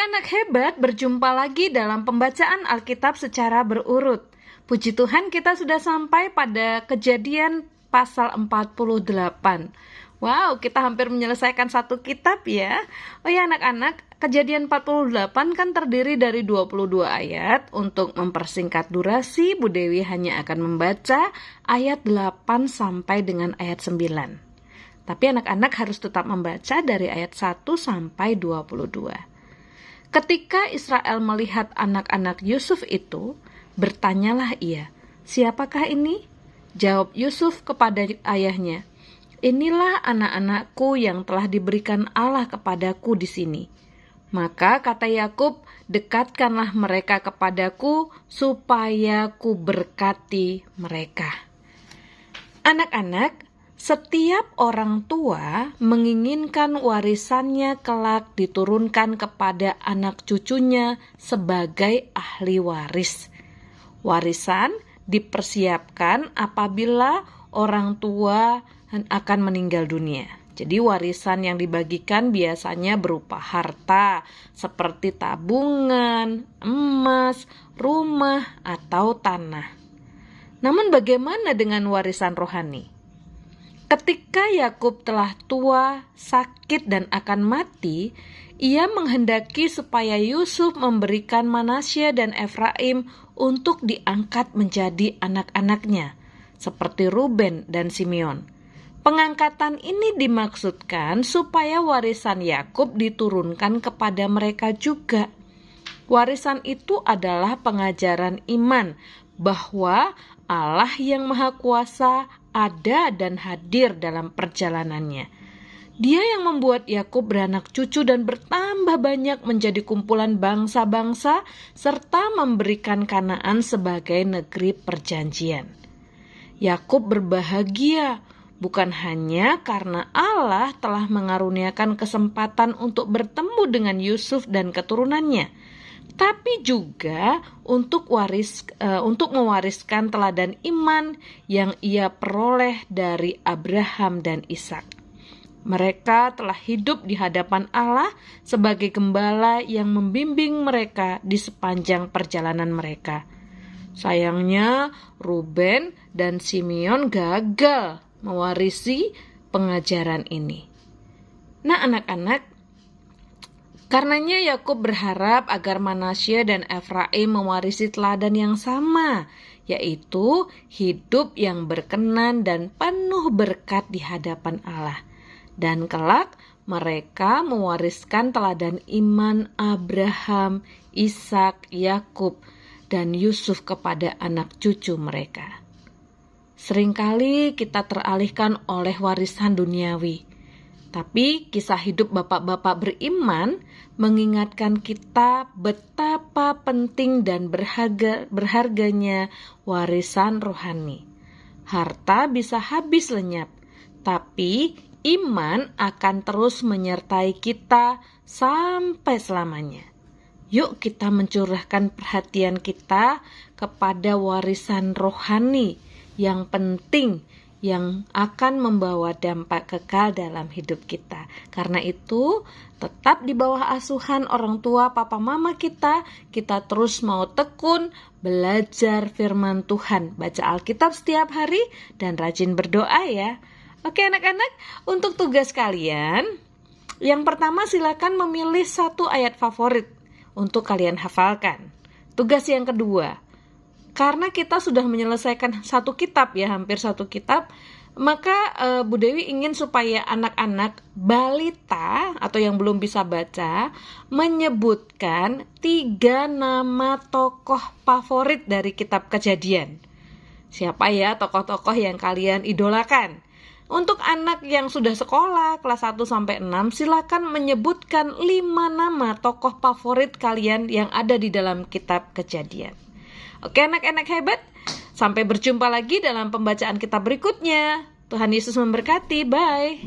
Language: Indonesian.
anak-anak hebat, berjumpa lagi dalam pembacaan Alkitab secara berurut. Puji Tuhan, kita sudah sampai pada Kejadian pasal 48. Wow, kita hampir menyelesaikan satu kitab ya. Oh ya anak-anak, Kejadian 48 kan terdiri dari 22 ayat. Untuk mempersingkat durasi, Bu Dewi hanya akan membaca ayat 8 sampai dengan ayat 9. Tapi anak-anak harus tetap membaca dari ayat 1 sampai 22. Ketika Israel melihat anak-anak Yusuf itu, bertanyalah ia, "Siapakah ini?" Jawab Yusuf kepada ayahnya, "Inilah anak-anakku yang telah diberikan Allah kepadaku di sini." Maka kata Yakub, "Dekatkanlah mereka kepadaku supaya ku berkati mereka." Anak-anak, setiap orang tua menginginkan warisannya kelak diturunkan kepada anak cucunya sebagai ahli waris. Warisan dipersiapkan apabila orang tua akan meninggal dunia. Jadi warisan yang dibagikan biasanya berupa harta seperti tabungan, emas, rumah, atau tanah. Namun bagaimana dengan warisan rohani? Ketika Yakub telah tua, sakit, dan akan mati, ia menghendaki supaya Yusuf memberikan Manasya dan Efraim untuk diangkat menjadi anak-anaknya, seperti Ruben dan Simeon. Pengangkatan ini dimaksudkan supaya warisan Yakub diturunkan kepada mereka juga. Warisan itu adalah pengajaran iman bahwa Allah yang Maha Kuasa ada dan hadir dalam perjalanannya. Dia yang membuat Yakub beranak cucu dan bertambah banyak menjadi kumpulan bangsa-bangsa serta memberikan Kanaan sebagai negeri perjanjian. Yakub berbahagia bukan hanya karena Allah telah mengaruniakan kesempatan untuk bertemu dengan Yusuf dan keturunannya, tapi juga untuk mewariskan teladan iman yang ia peroleh dari Abraham dan Ishak. Mereka telah hidup di hadapan Allah sebagai gembala yang membimbing mereka di sepanjang perjalanan mereka. Sayangnya, Ruben dan Simeon gagal mewarisi pengajaran ini. Nah, anak-anak, karenanya Yakub berharap agar Manasya dan Efraim mewarisi teladan yang sama, yaitu hidup yang berkenan dan penuh berkat di hadapan Allah. Dan kelak mereka mewariskan teladan iman Abraham, Ishak, Yakub, dan Yusuf kepada anak cucu mereka. Seringkali kita teralihkan oleh warisan duniawi. Tapi kisah hidup bapak-bapak beriman mengingatkan kita betapa penting dan berharganya warisan rohani. Harta bisa habis lenyap, tapi iman akan terus menyertai kita sampai selamanya. Yuk kita mencurahkan perhatian kita kepada warisan rohani yang penting, yang akan membawa dampak kekal dalam hidup kita. Karena itu, tetap di bawah asuhan orang tua, papa mama kita terus mau tekun belajar firman Tuhan, baca Alkitab setiap hari, dan rajin berdoa ya. Oke anak-anak, untuk tugas kalian, yang pertama silakan memilih satu ayat favorit untuk kalian hafalkan. Tugas yang kedua, karena kita sudah menyelesaikan satu kitab ya, hampir satu kitab, maka Bu Dewi ingin supaya anak-anak balita atau yang belum bisa baca menyebutkan 3 nama tokoh favorit dari kitab Kejadian. Siapa ya tokoh-tokoh yang kalian idolakan? Untuk anak yang sudah sekolah kelas 1 sampai 6, silakan menyebutkan 5 nama tokoh favorit kalian yang ada di dalam kitab Kejadian. Oke anak-anak hebat, sampai berjumpa lagi dalam pembacaan kitab berikutnya. Tuhan Yesus memberkati, bye.